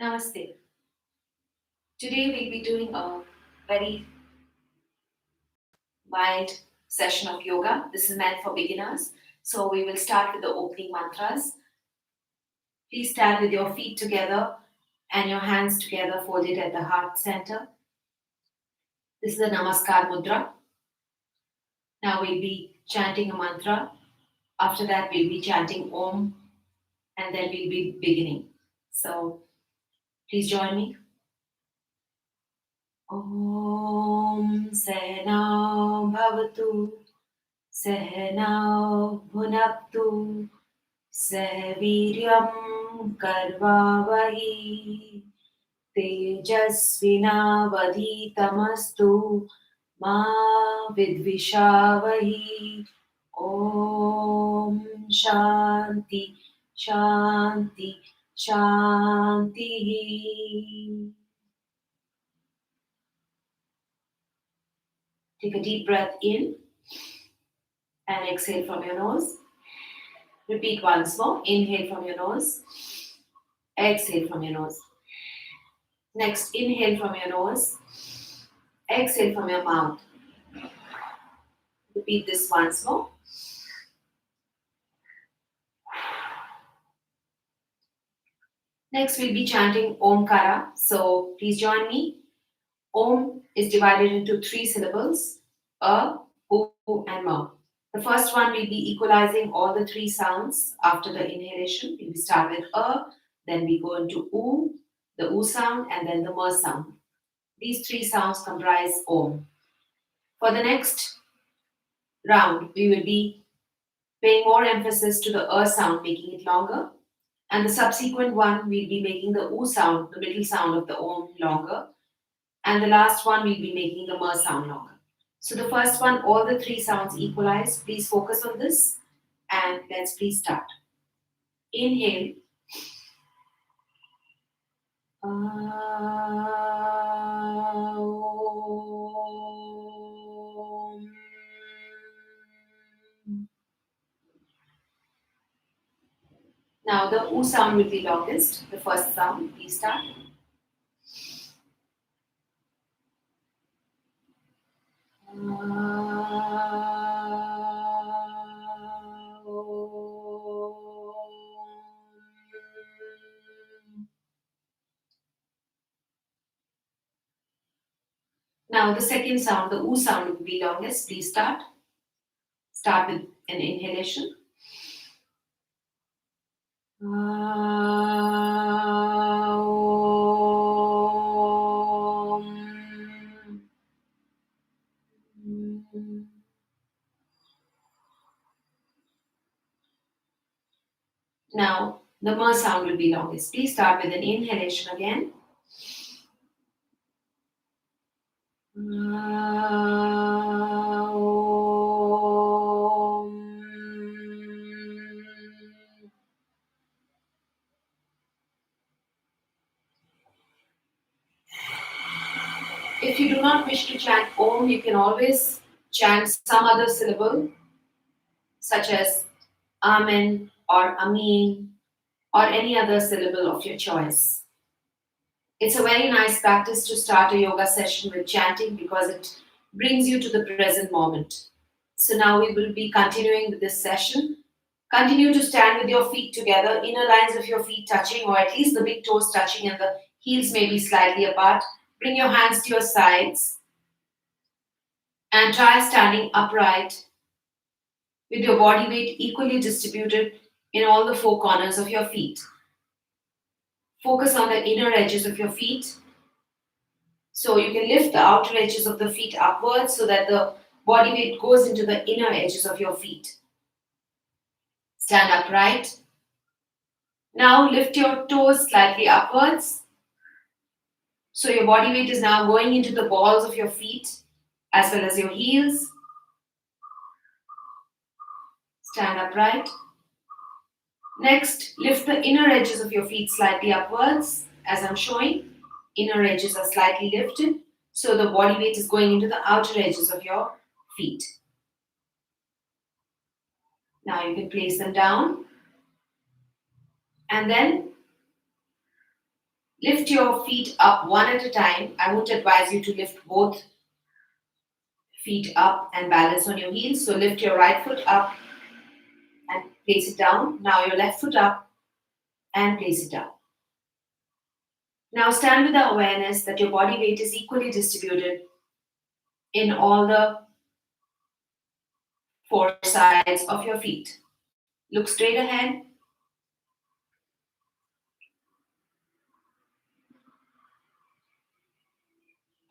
Namaste. Today we'll be doing a very mild session of yoga. This is meant for beginners. So we will start with the opening mantras. Please stand with your feet together and your hands together folded at the heart center. This is the Namaskar Mudra. Now we'll be chanting a mantra. After that we'll be chanting Om and then we'll be beginning. So please join me. Om Sena Bhavatu Sehna Bhunaktu Seviryam Karvavahi Tejasvinavadhitamastu Ma Vidvishavahi Om Shanti Shanti Shanti. Take a deep breath in and exhale from your nose. Repeat once more. Inhale from your nose. Exhale from your nose. Next, inhale from your nose. Exhale from your mouth. Repeat this once more. Next, we'll be chanting Omkara. So, please join me. Om is divided into 3 syllables. A, U, and Ma. The first one will be equalizing all the 3 sounds after the inhalation. We start with A, then we go into U, the U sound, and then the Ma sound. These 3 sounds comprise Om. For the next round, we will be paying more emphasis to the sound, making it longer. And the subsequent one, we'll be making the U sound, the middle sound of the Om, longer. And the last one, we'll be making the Ma sound longer. So the first one, all the 3 sounds equalize. Please focus on this. And let's please start. Inhale. Now the U sound will be longest. The first sound, please start. Now the second sound, the U sound will be longest. Please start. Start with an inhalation. Now the Ma sound will be longest. Please start with an inhalation again. If you do not wish to chant Om, you can always chant some other syllable, such as Amen or Ameen or any other syllable of your choice. It's a very nice practice to start a yoga session with chanting because it brings you to the present moment. So now we will be continuing with this session. Continue to stand with your feet together, inner lines of your feet touching, or at least the big toes touching and the heels may be slightly apart. Bring your hands to your sides and try standing upright with your body weight equally distributed in all the 4 corners of your feet. Focus on the inner edges of your feet. So you can lift the outer edges of the feet upwards so that the body weight goes into the inner edges of your feet. Stand upright. Now lift your toes slightly upwards. So your body weight is now going into the balls of your feet as well as your heels. Stand upright. Next, lift the inner edges of your feet slightly upwards as I'm showing. Inner edges are slightly lifted. So the body weight is going into the outer edges of your feet. Now you can place them down. And then Lift your feet up one at a time. I won't advise you to lift both feet up and balance on your heels. So lift your right foot up and place it down. Now your left foot up and place it down. Now stand with the awareness that your body weight is equally distributed in all the four sides of your feet. Look straight ahead.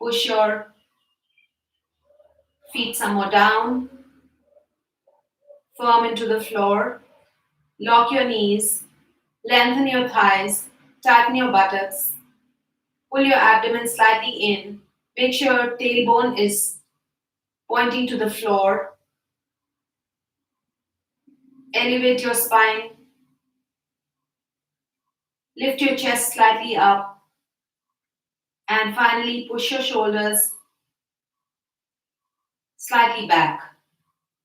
Push your feet some more down, firm into the floor. Lock your knees, lengthen your thighs, tighten your buttocks, pull your abdomen slightly in. Make sure your tailbone is pointing to the floor. Elevate your spine. Lift your chest slightly up. And finally, push your shoulders slightly back.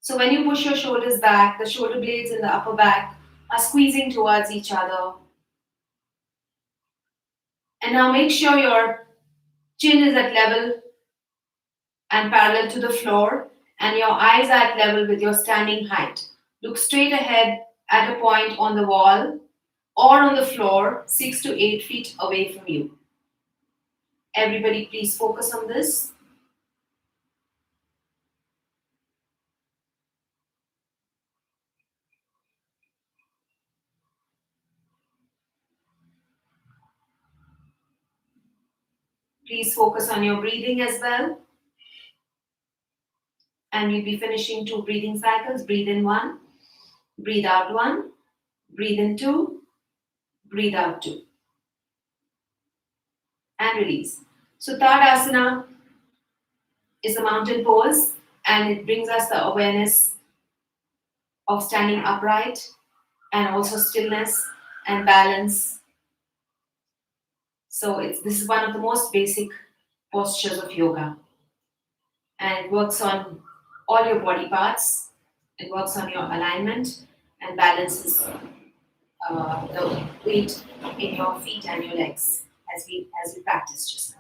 So when you push your shoulders back, the shoulder blades in the upper back are squeezing towards each other. And now make sure your chin is at level and parallel to the floor, and your eyes are at level with your standing height. Look straight ahead at a point on the wall or on the floor 6 to 8 feet away from you. Everybody, please focus on this. Please focus on your breathing as well. And we'll be finishing 2 breathing cycles. Breathe in 1, breathe out 1, breathe in 2, breathe out 2. And release. So Tadasana is a mountain pose, and it brings us the awareness of standing upright and also stillness and balance. So this is one of the most basic postures of yoga, and it works on all your body parts. It works on your alignment and balances the weight in your feet and your legs as we practiced just now.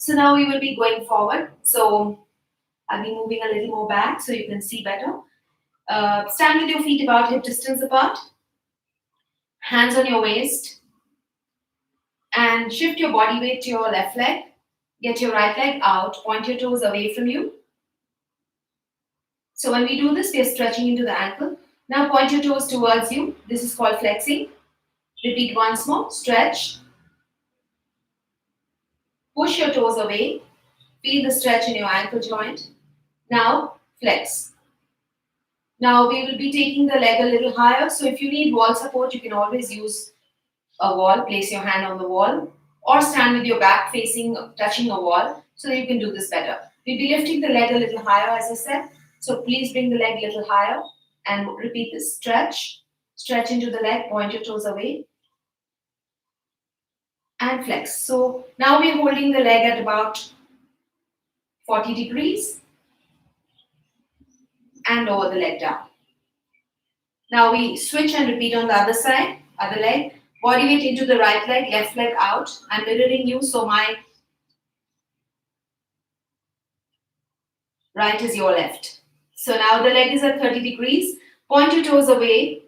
So now we will be going forward. So I'll be moving a little more back so you can see better. Stand with your feet about hip distance apart, hands on your waist, and shift your body weight to your left leg. Get your right leg out, point your toes away from you. So when we do this, we are stretching into the ankle. Now point your toes towards you. This is called flexing. Repeat once more. Stretch. Push your toes away. Feel the stretch in your ankle joint. Now flex. Now we will be taking the leg a little higher. So if you need wall support, you can always use a wall. Place your hand on the wall or stand with your back facing, touching a wall so that you can do this better. We'll be lifting the leg a little higher, as I said. So please bring the leg a little higher and repeat this. Stretch. Stretch into the leg. Point your toes away. And flex. So now we're holding the leg at about 40 degrees and lower the leg down. Now we switch and repeat on the other side, other leg. Body weight into the right leg, left leg out. I'm mirroring you, so my right is your left. So now the leg is at 30 degrees. Point your toes away.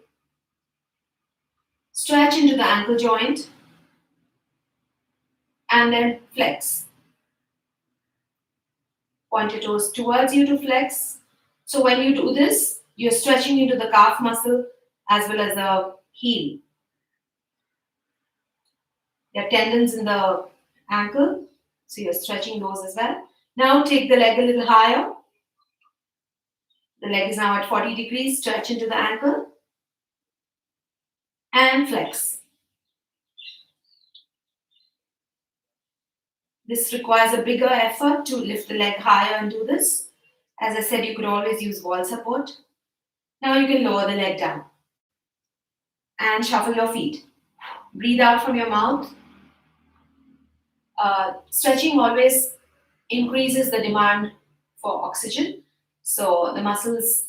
Stretch into the ankle joint. And then flex. Point your toes towards you to flex. So when you do this, you're stretching into the calf muscle as well as the heel. There are tendons in the ankle, so you're stretching those as well. Now take the leg a little higher. The leg is now at 40 degrees. Stretch into the ankle and flex. This requires a bigger effort to lift the leg higher and do this. As I said, you could always use wall support. Now you can lower the leg down and shuffle your feet. Breathe out from your mouth. Stretching always increases the demand for oxygen. So the muscles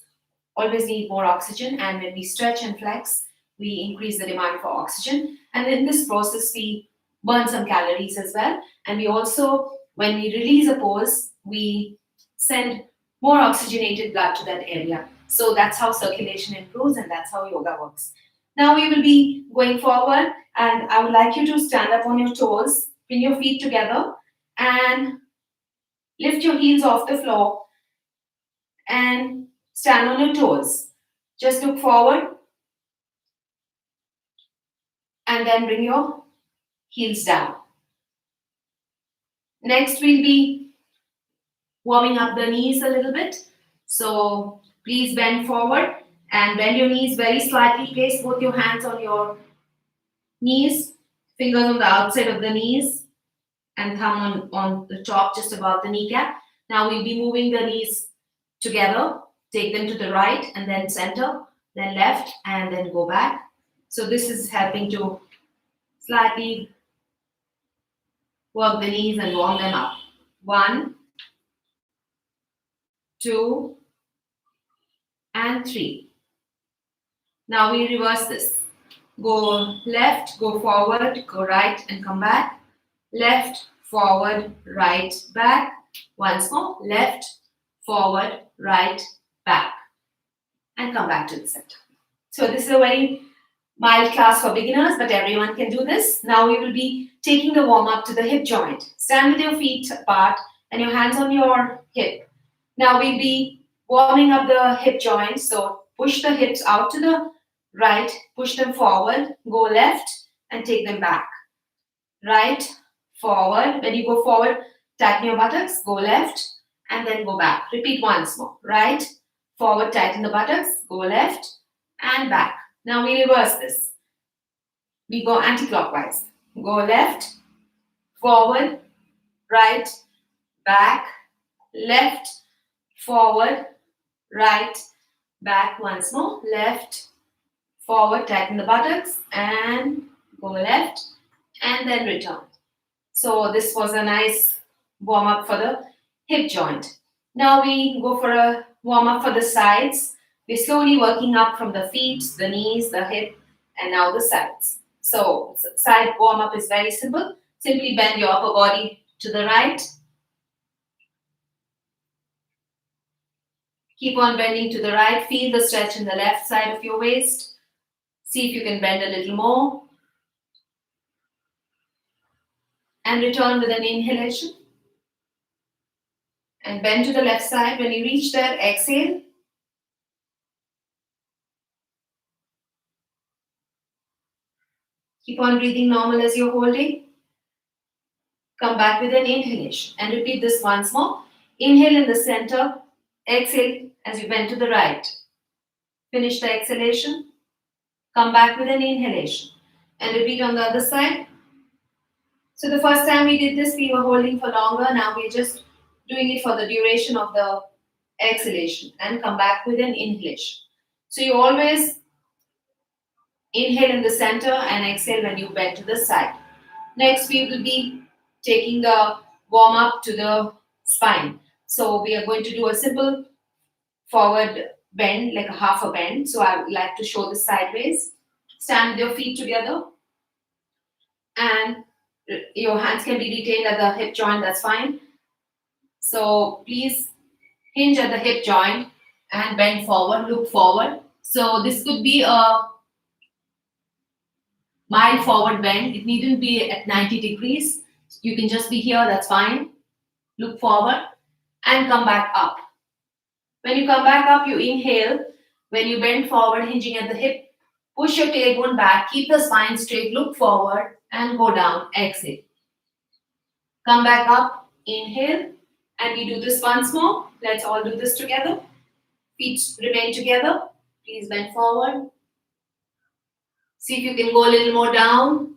always need more oxygen, and when we stretch and flex, we increase the demand for oxygen. And in this process, we burn some calories as well. And we also, when we release a pose, we send more oxygenated blood to that area. So that's how circulation improves, and that's how yoga works. Now we will be going forward, and I would like you to stand up on your toes, bring your feet together, and lift your heels off the floor and stand on your toes. Just look forward and then bring your heels down. Next, we'll be warming up the knees a little bit. So please bend forward and bend your knees very slightly. Place both your hands on your knees, fingers on the outside of the knees, and thumb on the top just above the kneecap. Now we'll be moving the knees together. Take them to the right and then center, then left, and then go back. So this is helping to slightly work the knees and warm them up. 1, 2, and 3. Now we reverse this. Go left, go forward, go right, and come back. Left, forward, right, back. Once more. Left, forward, right, back. And come back to the center. So this is a very mild class for beginners, but everyone can do this. Now we will be taking the warm up to the hip joint. Stand with your feet apart and your hands on your hip. Now we'll be warming up the hip joint. So push the hips out to the right, push them forward, go left and take them back. Right, forward. When you go forward, tighten your buttocks, go left and then go back. Repeat once more. Right, forward, tighten the buttocks, go left and back. Now we reverse this. We go anti-clockwise. Go left, forward, right, back, left, forward, right, back. Once more. Left, forward, tighten the buttocks and go left and then return. So this was a nice warm up for the hip joint. Now we go for a warm up for the sides. We're slowly working up from the feet, the knees, the hip, and now the sides. So side warm up is very simple. Simply bend your upper body to the right. Keep on bending to the right. Feel the stretch in the left side of your waist. See if you can bend a little more. And return with an inhalation. And bend to the left side. When you reach there, exhale. Keep on breathing normal as you're holding. Come back with an inhalation. And repeat this once more. Inhale in the center. Exhale as you bend to the right. Finish the exhalation. Come back with an inhalation. And repeat on the other side. So the first time we did this, we were holding for longer. Now we're just doing it for the duration of the exhalation. And come back with an inhalation. So you always inhale in the center and exhale when you bend to the side. Next, we will be taking the warm up to the spine. So we are going to do a simple forward bend, like a half a bend. So I would like to show this sideways. Stand with your feet together and your hands can be retained at the hip joint, that's fine. So please hinge at the hip joint and bend forward, look forward. So this could be a mild forward bend. It needn't be at 90 degrees. You can just be here, that's fine. Look forward and come back up. When you come back up, you inhale. When you bend forward, hinging at the hip, push your tailbone back, keep the spine straight, look forward and go down, exhale. Come back up, inhale, and we do this once more. Let's all do this together. Feet remain together. Please bend forward. See if you can go a little more down.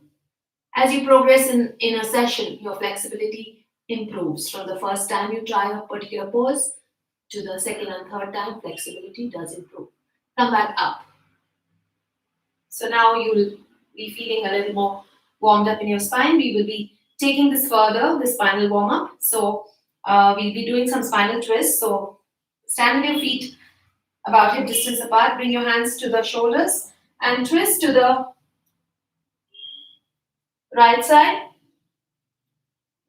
As you progress in a session, your flexibility improves. From the first time you try a particular pose to the second and third time, flexibility does improve. Come back up. So now you will be feeling a little more warmed up in your spine. We will be taking this further, the spinal warm up. So we'll be doing some spinal twists. So stand with your feet about hip distance apart. Bring your hands to the shoulders and twist to the right side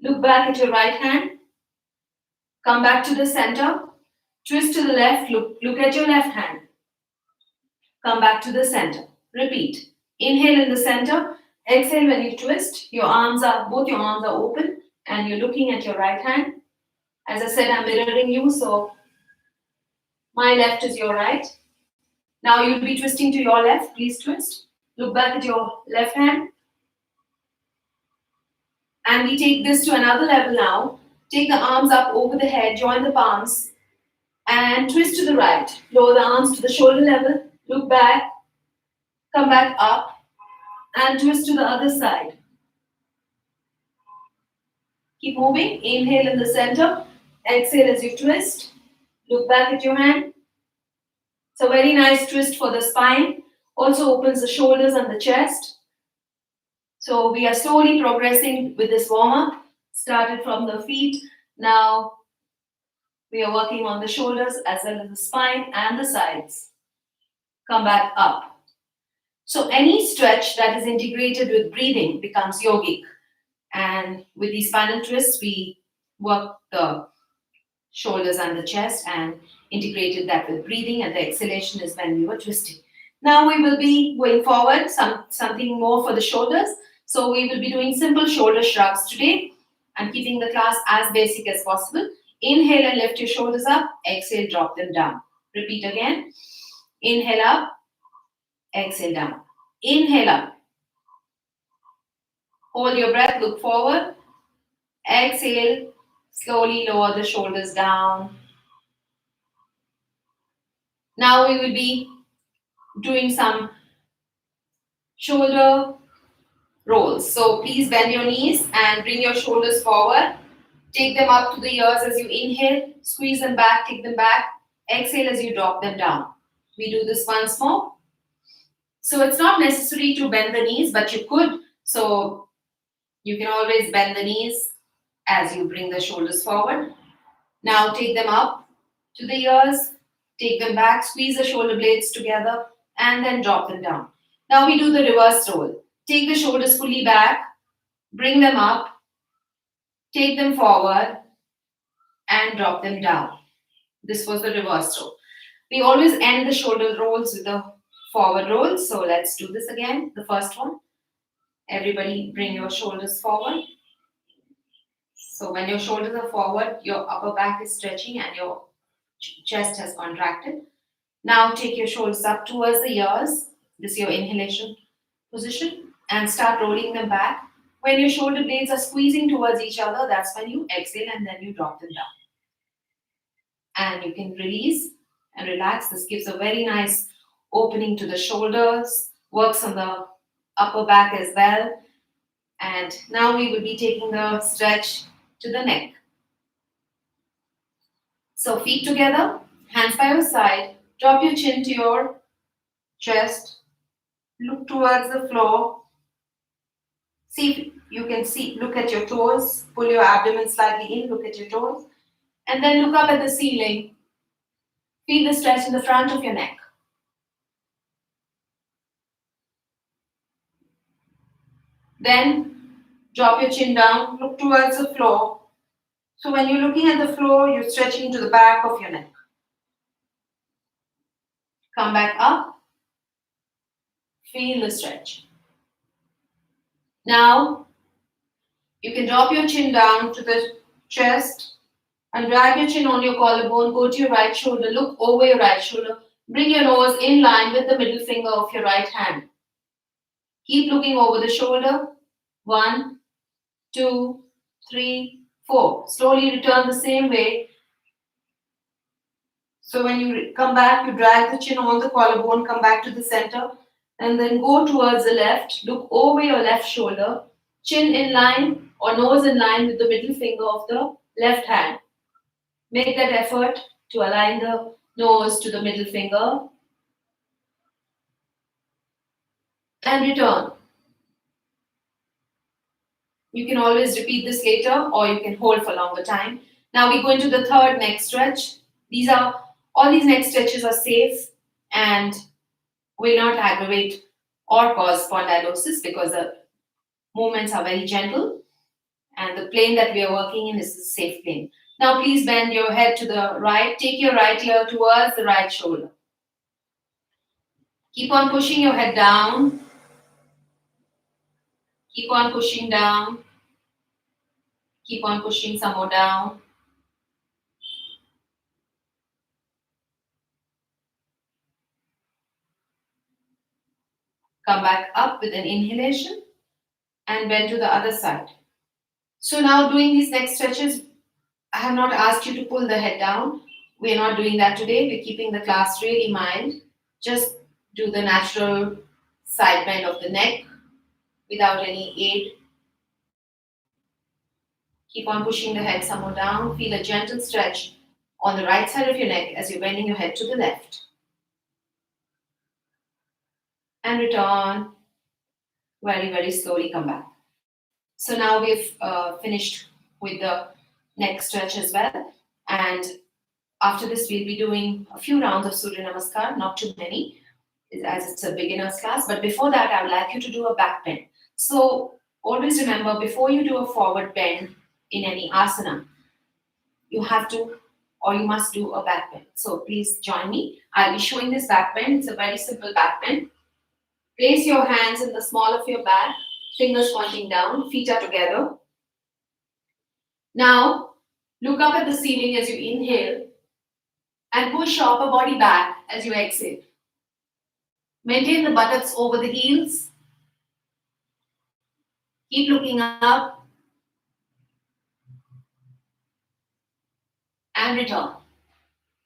Look back at your right hand. Come back to the center. Twist to the left. Look at your left hand. Come back to the center. Repeat. Inhale in the center. Exhale when you twist. Both your arms are open and you're looking at your right hand. As I said, I'm mirroring you, so my left is your right. Now you'll be twisting to your left. Please twist. Look back at your left hand. And we take this to another level now. Take the arms up over the head, join the palms, and twist to the right. Lower the arms to the shoulder level. Look back, come back up, and twist to the other side. Keep moving. Inhale in the center. Exhale as you twist. Look back at your hand. It's a very nice twist for the spine. Also opens the shoulders and the chest. So we are slowly progressing with this warm-up. Started from the feet. Now we are working on the shoulders as well as the spine and the sides. Come back up. So any stretch that is integrated with breathing becomes yogic. And with these spinal twists, we work the shoulders and the chest and integrated that with breathing, and the exhalation is when we were twisting. Now we will be going forward, something more for the shoulders. So we will be doing simple shoulder shrugs today and keeping the class as basic as possible. Inhale and lift your shoulders up. Exhale, drop them down. Repeat again. Inhale up. Exhale down. Inhale up. Hold your breath. Look forward. Exhale. Slowly lower the shoulders down. Now we will be doing some shoulder rolls. So please bend your knees and bring your shoulders forward. Take them up to the ears as you inhale. Squeeze them back, take them back. Exhale as you drop them down. We do this once more. So it's not necessary to bend the knees, but you could. So you can always bend the knees as you bring the shoulders forward. Now take them up to the ears. Take them back. Squeeze the shoulder blades together and then drop them down. Now we do the reverse roll. Take the shoulders fully back. Bring them up. Take them forward and drop them down. This was the reverse roll. We always end the shoulder rolls with the forward rolls. So let's do this again. The first one. Everybody bring your shoulders forward. So when your shoulders are forward, your upper back is stretching and your chest has contracted. Now take your shoulders up towards the ears. This is your inhalation position. And start rolling them back. When your shoulder blades are squeezing towards each other, that's when you exhale and then you drop them down. And you can release and relax. This gives a very nice opening to the shoulders, works on the upper back as well. And now we will be taking the stretch to the neck. So feet together, hands by your side, drop your chin to your chest, look towards the floor. See if you can look at your toes, pull your abdomen slightly in, look at your toes, and then look up at the ceiling. Feel the stretch in the front of your neck. Then drop your chin down, look towards the floor. So when you're looking at the floor, you're stretching to the back of your neck. Come back up. Feel the stretch. Now, you can drop your chin down to the chest and drag your chin on your collarbone. Go to your right shoulder. Look over your right shoulder. Bring your nose in line with the middle finger of your right hand. Keep looking over the shoulder. 1, 2, 3, 4. Slowly return the same way. So when you come back, you drag the chin on the collarbone, come back to the center, and then go towards the left. Look over your left shoulder. Chin in line or nose in line with the middle finger of the left hand. Make that effort to align the nose to the middle finger. And return. You can always repeat this later or you can hold for longer time. Now we go into the third neck stretch. All these neck stretches are safe and will not aggravate or cause spondylosis because the movements are very gentle And the plane that we are working in is the safe plane. Now please bend your head to the right. Take your right ear towards the right shoulder. Keep on pushing your head down. Keep on pushing down. Keep on pushing some more down. Come back up with an inhalation and bend to the other side. So now doing these next stretches, I have not asked you to pull the head down. We are not doing that today. We're keeping the class really mild. Just do the natural side bend of the neck without any aid. Keep on pushing the head some more down. Feel a gentle stretch on the right side of your neck as you're bending your head to the left. And return. Very, very slowly come back. So now we've finished with the neck stretch as well. And after this, we'll be doing a few rounds of suryanamaskar, not too many, as it's a beginner's class. But before that, I would like you to do a back bend. So always remember, before you do a forward bend in any asana, you have to or you must do a back bend. So please join me. I'll be showing this back bend. It's a very simple back bend. Place your hands in the small of your back, fingers pointing down, feet are together. Now, look up at the ceiling as you inhale and push your upper body back as you exhale. Maintain the buttocks over the heels. Keep looking up and return.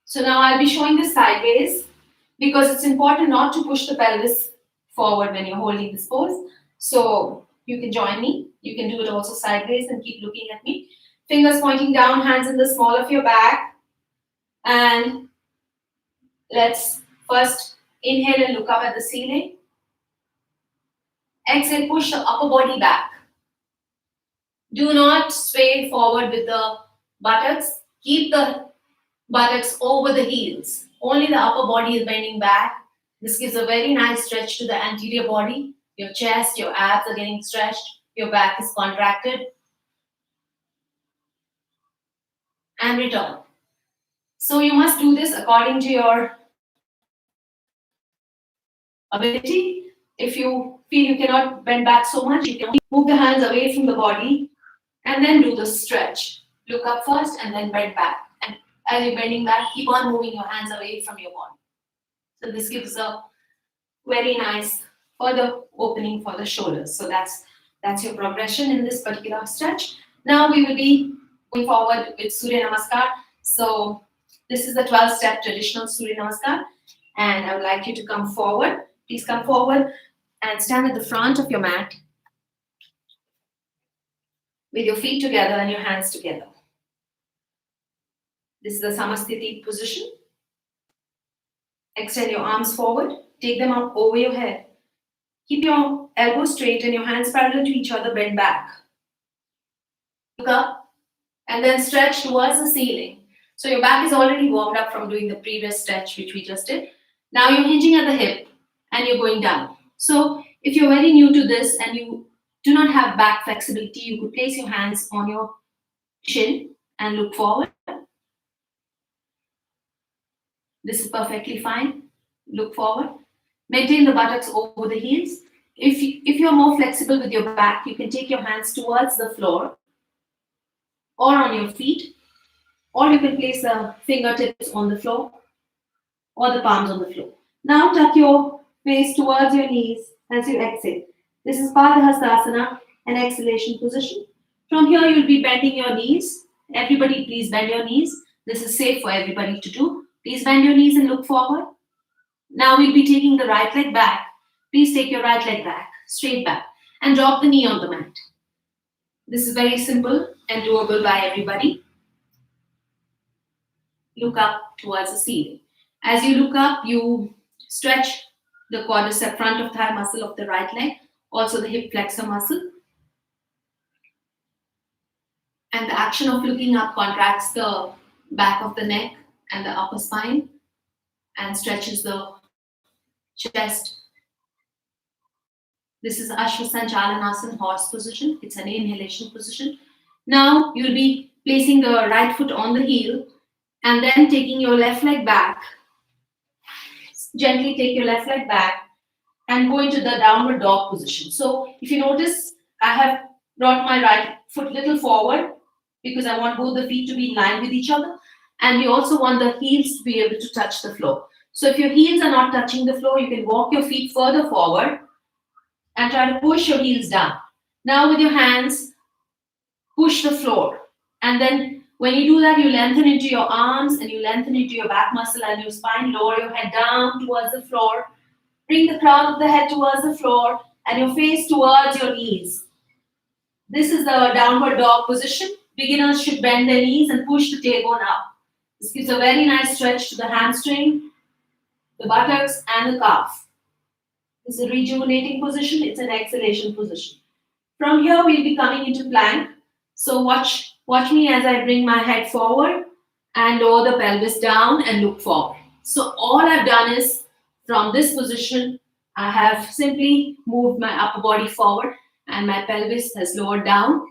So now I'll be showing this sideways because it's important not to push the pelvis forward when you're holding this pose. So you can join me. You can do it also sideways and keep looking at me. Fingers pointing down, hands in the small of your back. And let's first inhale and look up at the ceiling. Exhale, push the upper body back. Do not sway forward with the buttocks. Keep the buttocks over the heels. Only the upper body is bending back. This gives a very nice stretch to the anterior body. Your chest, your abs are getting stretched. Your back is contracted. And return. So you must do this according to your ability. If you feel you cannot bend back so much, you can move the hands away from the body and then do the stretch. Look up first and then bend back. And as you're bending back, keep on moving your hands away from your body. So this gives a very nice further opening for the shoulders. So that's your progression in this particular stretch. Now we will be going forward with suryanamaskar. So this is the 12-step traditional suryanamaskar. And I would like you to come forward. Please come forward and stand at the front of your mat with your feet together and your hands together. This is the samasthiti position. Extend your arms forward. Take them up over your head. Keep your elbows straight and your hands parallel to each other. Bend back. Look up and then stretch towards the ceiling. So your back is already warmed up from doing the previous stretch which we just did. Now you're hinging at the hip and you're going down. So if you're very new to this and you do not have back flexibility, you could place your hands on your chin and look forward. This is perfectly fine. Look forward. Maintain the buttocks over the heels. If you're more flexible with your back, you can take your hands towards the floor or on your feet, or you can place the fingertips on the floor or the palms on the floor. Now tuck your face towards your knees as you exhale. This is Padahastasana, an exhalation position. From here, you'll be bending your knees. Everybody, please bend your knees. This is safe for everybody to do. Please bend your knees and look forward. Now we'll be taking the right leg back. Please take your right leg back, straight back, and drop the knee on the mat. This is very simple and doable by everybody. Look up towards the ceiling. As you look up, you stretch the quadricep front of thigh muscle of the right leg, also the hip flexor muscle. And the action of looking up contracts the back of the neck and the upper spine and stretches the chest. This is Ashwasanchalanasana, horse position. It's an inhalation position. Now you'll be placing the right foot on the heel and then taking your left leg back. Gently take your left leg back and go into the downward dog position. So if you notice, I have brought my right foot little forward because I want both the feet to be in line with each other. And we also want the heels to be able to touch the floor. So if your heels are not touching the floor, you can walk your feet further forward and try to push your heels down. Now with your hands, push the floor. And then when you do that, you lengthen into your arms and you lengthen into your back muscle and your spine. Lower your head down towards the floor. Bring the crown of the head towards the floor and your face towards your knees. This is the downward dog position. Beginners should bend their knees and push the tailbone up. This gives a very nice stretch to the hamstring, the buttocks, and the calf. This is a rejuvenating position. It's an exhalation position. From here, we'll be coming into plank. So watch me as I bring my head forward and lower the pelvis down and look forward. So all I've done is from this position, I have simply moved my upper body forward and my pelvis has lowered down.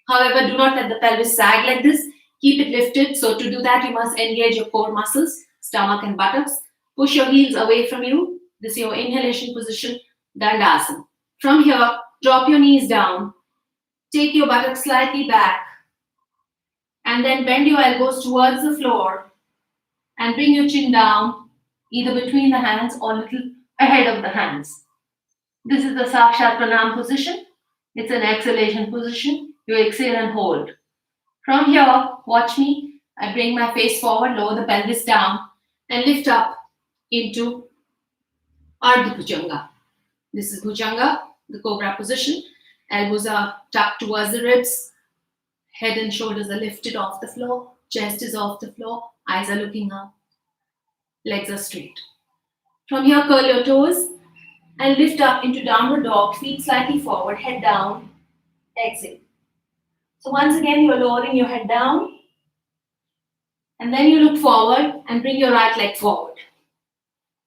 However, do not let the pelvis sag like this. Keep it lifted. So to do that, you must engage your core muscles, stomach and buttocks. Push your heels away from you. This is your inhalation position, Dandasana. From here, drop your knees down. Take your buttocks slightly back. And then bend your elbows towards the floor. And bring your chin down, either between the hands or a little ahead of the hands. This is the Sakshat Pranam position. It's an exhalation position. You exhale and hold. From here, watch me. I bring my face forward, lower the pelvis down, and lift up into Ardha Bhujanga. This is Bhujanga, the cobra position. Elbows are tucked towards the ribs. Head and shoulders are lifted off the floor. Chest is off the floor. Eyes are looking up. Legs are straight. From here, curl your toes and lift up into downward dog. Feet slightly forward, head down. Exhale. So once again, you're lowering your head down. And then you look forward and bring your right leg forward.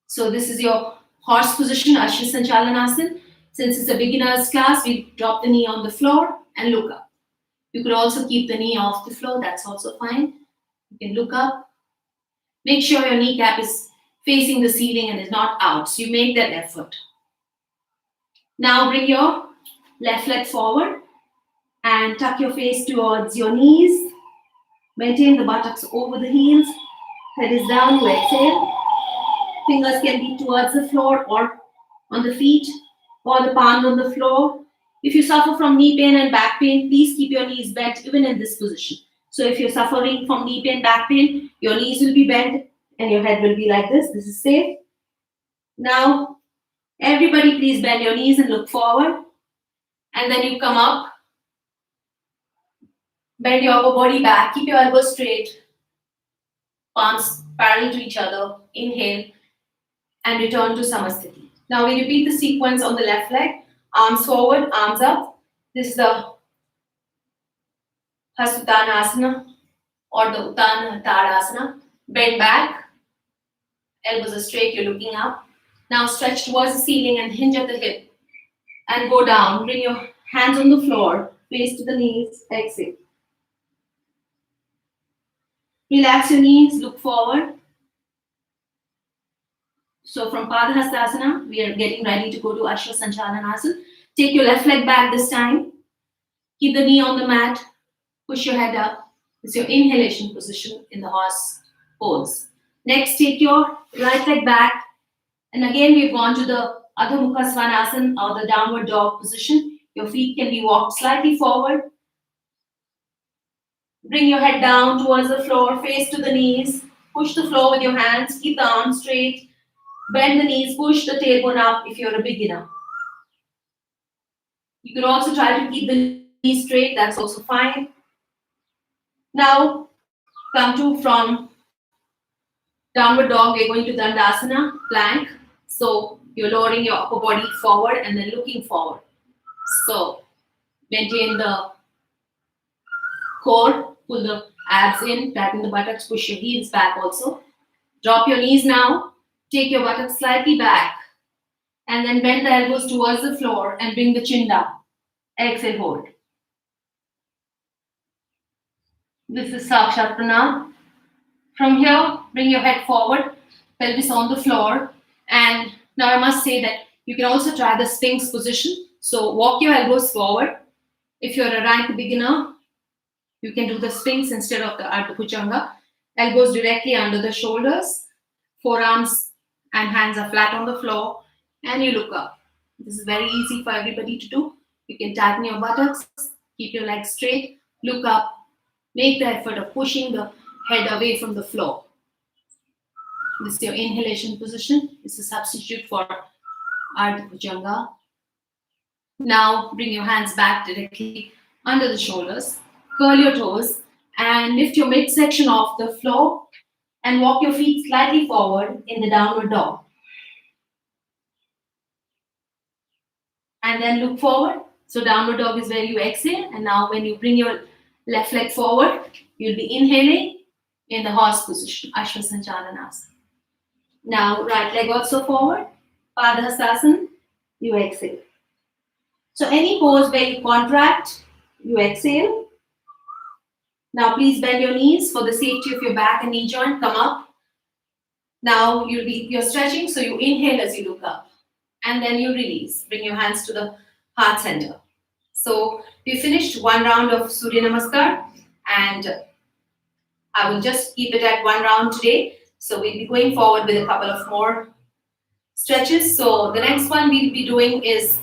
So this is your horse position, Ashwa Sanchalanasana. Since it's a beginner's class, we drop the knee on the floor and look up. You could also keep the knee off the floor. That's also fine. You can look up. Make sure your kneecap is facing the ceiling and is not out. So you make that effort. Now bring your left leg forward and tuck your face towards your knees. Maintain the buttocks over the heels. Head is down, you exhale. Fingers can be towards the floor or on the feet or the palms on the floor. If you suffer from knee pain and back pain, please keep your knees bent even in this position. So if you're suffering from knee pain, back pain, your knees will be bent and your head will be like this. This is safe. Now, everybody please bend your knees and look forward. And then you come up. Bend your upper body back. Keep your elbows straight. Palms parallel to each other. Inhale. And return to Samasthiti. Now we repeat the sequence on the left leg. Arms forward, arms up. This is the Hasuttanasana or the Uttana Tadasana. Bend back. Elbows are straight, you're looking up. Now stretch towards the ceiling and hinge at the hip. And go down. Bring your hands on the floor. Face to the knees. Exhale. Relax your knees. Look forward. So from Padahastasana, we are getting ready to go to Ashwa Sanchalanasana. Take your left leg back this time. Keep the knee on the mat. Push your head up. It's your inhalation position in the horse pose. Next, take your right leg back. And again, we've gone to the Adho Mukha Svanasana or the downward dog position. Your feet can be walked slightly forward. Bring your head down towards the floor, face to the knees. Push the floor with your hands. Keep the arms straight. Bend the knees, push the tailbone up if you're a beginner. You can also try to keep the knees straight, that's also fine. Now, come to from downward dog, we're going to Dandasana, plank. So, you're lowering your upper body forward and then looking forward. So, maintain the core, pull the abs in, tighten the buttocks, push your heels back also. Drop your knees now. Take your buttocks slightly back and then bend the elbows towards the floor and bring the chin down. Exhale, hold. This is Sakshat Pranam. From here, bring your head forward, pelvis on the floor. And now I must say that you can also try the Sphinx position. So walk your elbows forward. If you're a rank beginner, you can do the Sphinx instead of the Ardha Bhujanga. Elbows directly under the shoulders, forearms and hands are flat on the floor, and you look up. This is very easy for everybody to do. You can tighten your buttocks, keep your legs straight, look up, make the effort of pushing the head away from the floor. This is your inhalation position. This is a substitute for Ardha Bhujanga. Now bring your hands back directly under the shoulders, curl your toes, and lift your midsection off the floor and walk your feet slightly forward in the downward dog. And then look forward. So downward dog is where you exhale, and now when you bring your left leg forward, you'll be inhaling in the horse position, Ashwasanchalanasana. Now right leg also forward, Padahastasana, you exhale. So any pose where you contract, you exhale. Now please bend your knees for the safety of your back and knee joint. Come up. Now you're stretching, so you inhale as you look up. And then you release. Bring your hands to the heart center. So we finished one round of suryanamaskar, and I will just keep it at one round today. So we'll be going forward with a couple of more stretches. So the next one we'll be doing is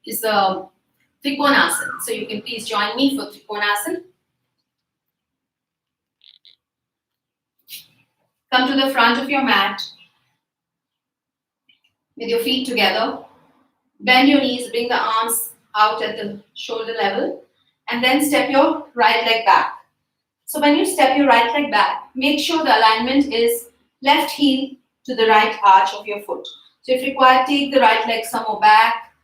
a Trikonasana. So you can please join me for Trikonasana. Come to the front of your mat with your feet together. Bend your knees, bring the arms out at the shoulder level, and then step your right leg back. So when you step your right leg back, make sure the alignment is left heel to the right arch of your foot. So if required, take the right leg some more back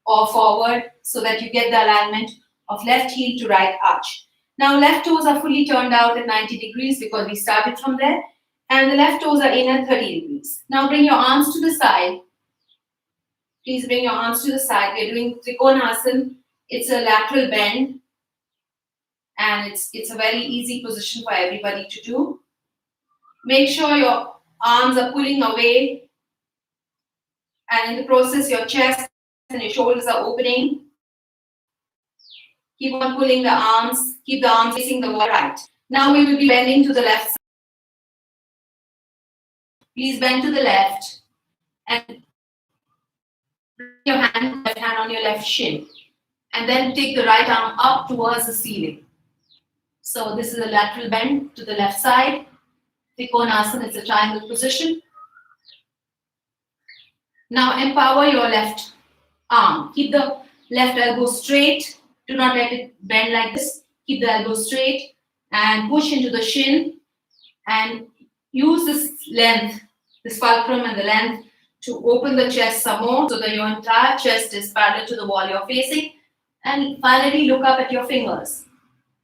or forward so that you get the alignment of left heel to right arch. Now left toes are fully turned out at 90 degrees because we started from there, and the left toes are in at 30 degrees. Now bring your arms to the side. Please bring your arms to the side. We are doing Trikonasana. It's a lateral bend, and it's a very easy position for everybody to do. Make sure your arms are pulling away, and in the process your chest and your shoulders are opening. Keep on pulling the arms. Keep the arms facing the wall right. Now we will be bending to the left side. Please bend to the left and bring your left hand on your left shin, and then take the right arm up towards the ceiling. So this is a lateral bend to the left side. Trikonasana is a triangle position. Now empower your left arm. Keep the left elbow straight. Do not let it bend like this. Keep the elbow straight and push into the shin, and use this length, this fulcrum and the length, to open the chest some more so that your entire chest is parallel to the wall you're facing. And finally look up at your fingers.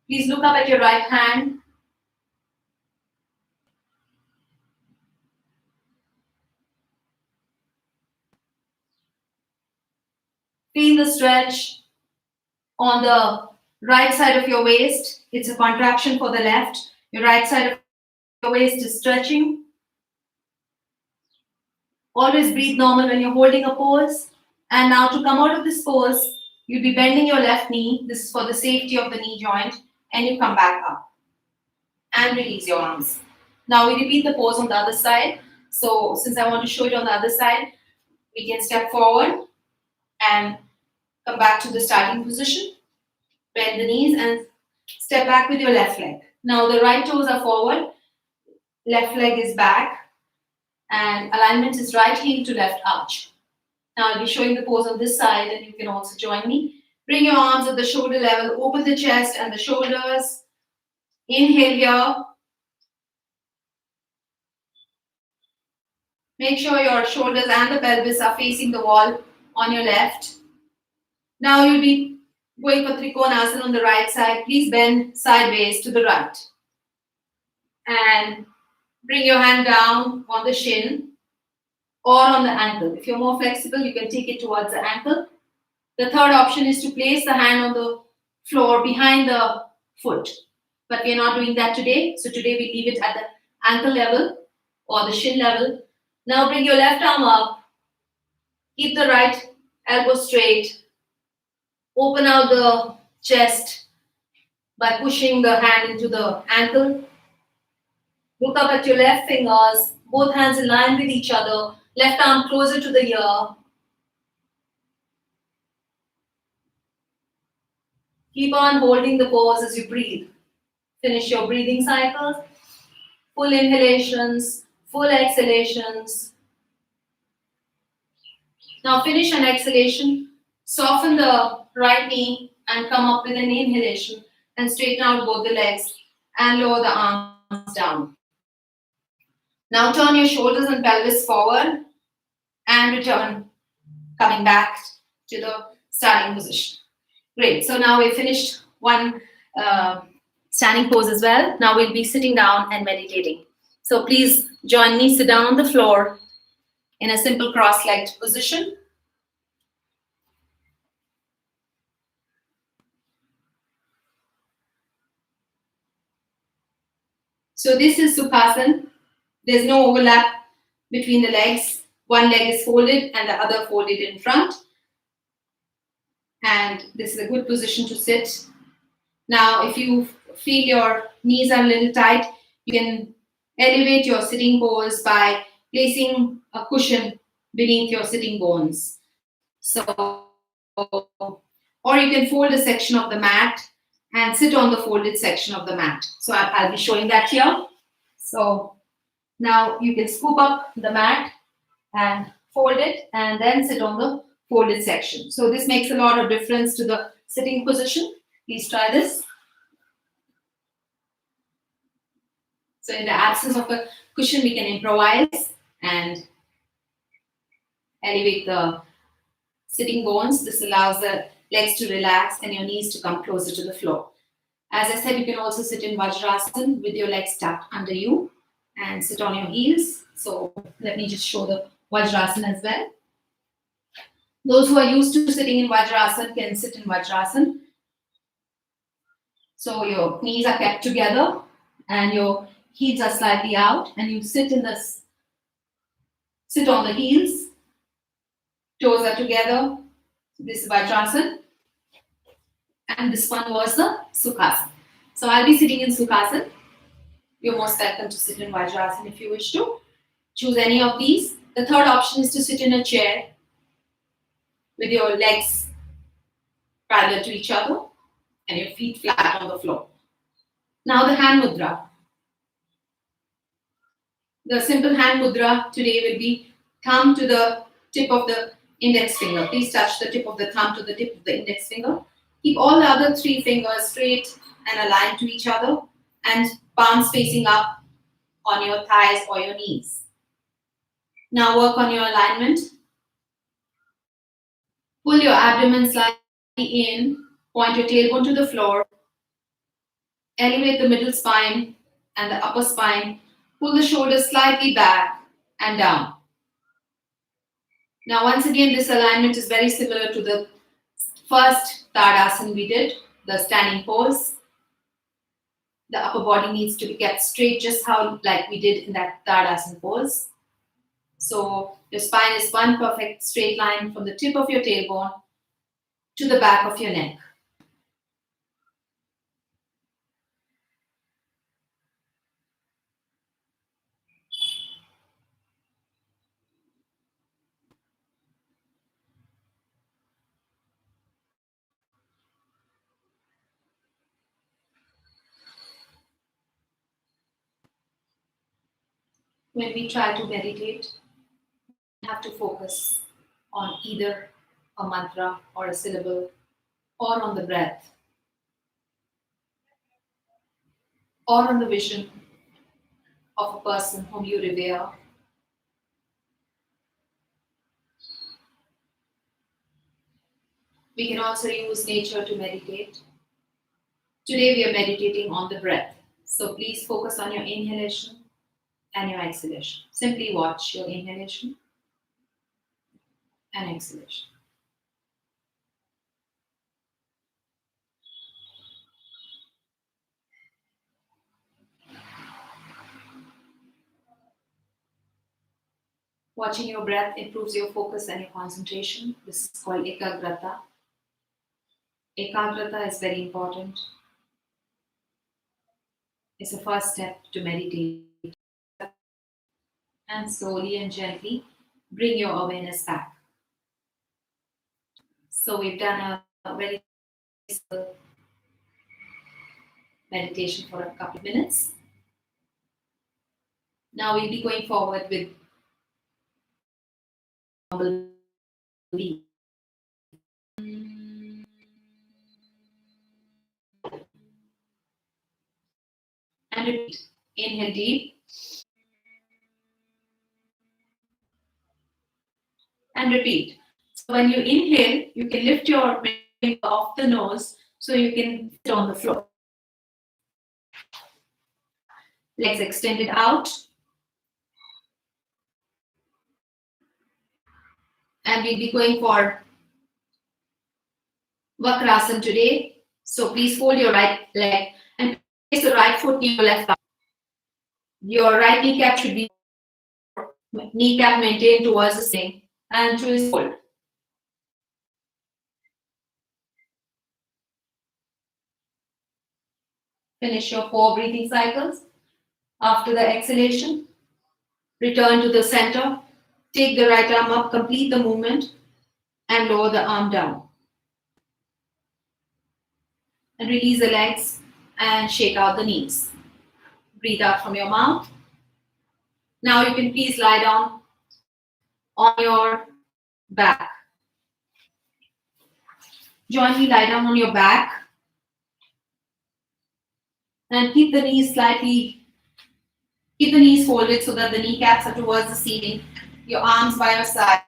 Please look up at your right hand. Feel the stretch on the right side of your waist. It's a contraction for the left. Your right side of your waist is stretching. Always breathe normal when you're holding a pose. And now to come out of this pose, you'll be bending your left knee. This is for the safety of the knee joint. And you come back up. And release your arms. Now we repeat the pose on the other side. So since I want to show it on the other side, we can step forward and come back to the starting position. Bend the knees and step back with your left leg. Now the right toes are forward, left leg is back, and alignment is right heel to left arch. Now I'll be showing the pose on this side, and you can also join me. Bring your arms at the shoulder level, open the chest and the shoulders. Inhale here. Make sure your shoulders and the pelvis are facing the wall on your left. Now you'll be going for Trikonasana on the right side. Please bend sideways to the right. And bring your hand down on the shin or on the ankle. If you're more flexible, you can take it towards the ankle. The third option is to place the hand on the floor behind the foot. But we are not doing that today. So today we leave it at the ankle level or the shin level. Now bring your left arm up. Keep the right elbow straight. Open out the chest by pushing the hand into the ankle. Look up at your left fingers. Both hands in line with each other. Left arm closer to the ear. Keep on holding the pose as you breathe. Finish your breathing cycles. Full inhalations, full exhalations. Now finish an exhalation. Soften the right knee and come up with an inhalation and straighten out both the legs and lower the arms down. Now turn your shoulders and pelvis forward and return, coming back to the starting position. Great. So now we finished one standing pose as well. Now we'll be sitting down and meditating. So please join me, sit down on the floor in a simple cross-legged position. So this is Sukhasana. There's no overlap between the legs. One leg is folded and the other folded in front. And this is a good position to sit. Now, if you feel your knees are a little tight, you can elevate your sitting pose by placing a cushion beneath your sitting bones. So, or you can fold a section of the mat and sit on the folded section of the mat. So I'll be showing that here. So now you can scoop up the mat and fold it and then sit on the folded section. So this makes a lot of difference to the sitting position. Please try this. So in the absence of a cushion, we can improvise and elevate the sitting bones. This allows the legs to relax and your knees to come closer to the floor. As I said, you can also sit in Vajrasana with your legs tucked under you and sit on your heels. So let me just show the Vajrasana as well. Those who are used to sitting in Vajrasana can sit in Vajrasana. So your knees are kept together and your heels are slightly out, and you sit in this. Sit on the heels. Toes are together. This is Vajrasana. And this one was the Sukhasana. So I'll be sitting in Sukhasana. You're most welcome to sit in Vajrasana if you wish to. Choose any of these. The third option is to sit in a chair with your legs parallel to each other and your feet flat on the floor. Now the hand mudra. The simple hand mudra today will be thumb to the tip of the index finger. Please touch the tip of the thumb to the tip of the index finger. Keep all the other three fingers straight and aligned to each other and palms facing up on your thighs or your knees. Now work on your alignment. Pull your abdomen slightly in, point your tailbone to the floor, elevate the middle spine and the upper spine, pull the shoulders slightly back and down. Now once again, this alignment is very similar to the first Tadasana we did, the standing pose. The upper body needs to be kept straight, just how like we did in that Tadasana pose. So your spine is one perfect straight line from the tip of your tailbone to the back of your neck. When we try to meditate, we have to focus on either a mantra or a syllable or on the breath or on the vision of a person whom you revere. We can also use nature to meditate. Today we are meditating on the breath. So please focus on your inhalation and your exhalation. Simply watch your inhalation and exhalation. Watching your breath improves your focus and your concentration. This is called ekagrata. Ekagrata is very important. It's the first step to meditate. And slowly and gently bring your awareness back. So we've done a very simple meditation for a couple of minutes. Now we'll be going forward with breathe. And repeat. Inhale deep. And repeat. So when you inhale, you can lift your finger off the nose so you can sit on the floor. Legs extended out. And we'll be going for Vakrasana today. So please fold your right leg and place the right foot near your left thigh. Your right kneecap should be kneecap maintained towards the ceiling and twist fold. Finish your 4 breathing cycles. After the exhalation, return to the center. Take the right arm up, complete the movement, and lower the arm down. And release the legs and shake out the knees. Breathe out from your mouth. Now you can please lie down on your back. Join me, lie down on your back. And keep the knees folded so that the kneecaps are towards the ceiling. Your arms by your side.